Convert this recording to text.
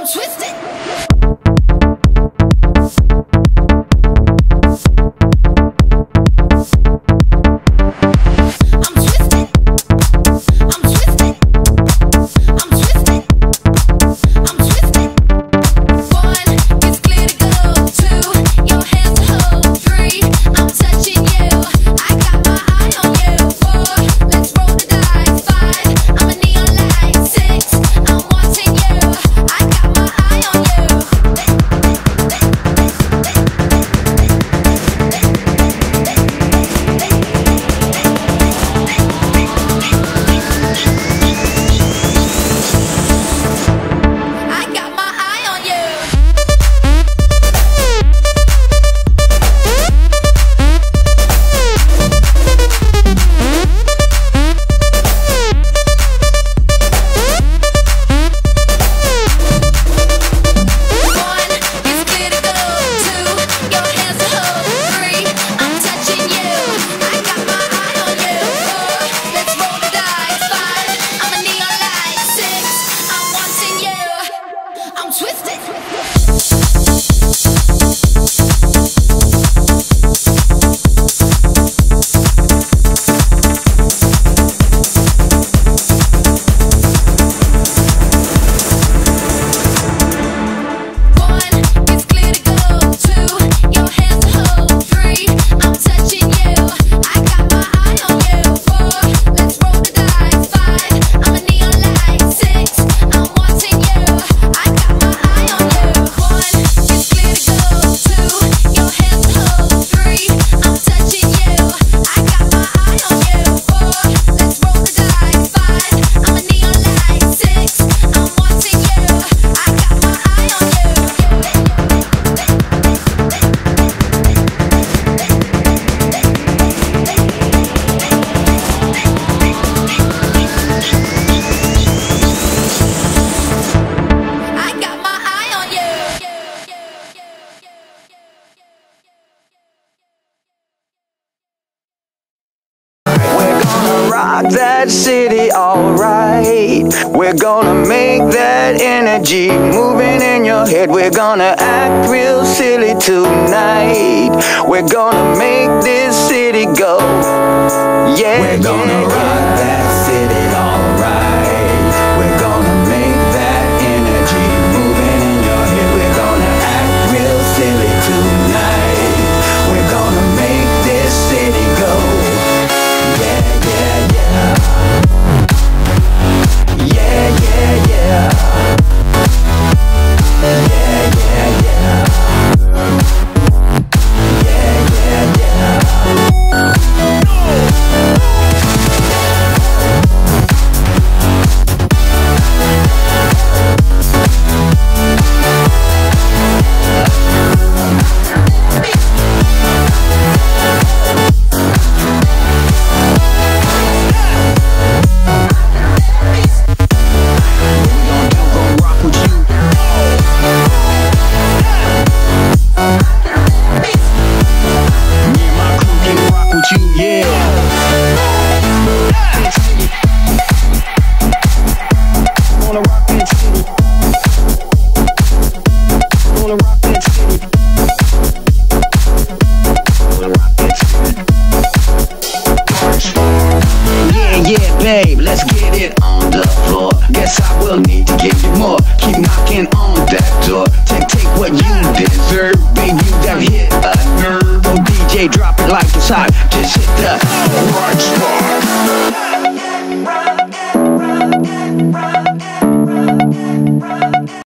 I'm twisted. That city alright. We're gonna make that energy moving in your head. We're gonna act real silly tonight. We're gonna make this city go. Yeah, we're gonna rock that city alright. We're gonna make that energy moving in your head. We're gonna act real silly tonight. We're gonna make this city go. Yeah, yeah, yeah. Yeah, yeah, yeah. Yeah, yeah, yeah. Yeah, yeah, yeah. Babe, let's get it on the floor. Guess I will need to give you more. Keep knocking on that door. Take what you deserve. Baby, you done hit a nerve. Oh DJ, drop it like it's hot.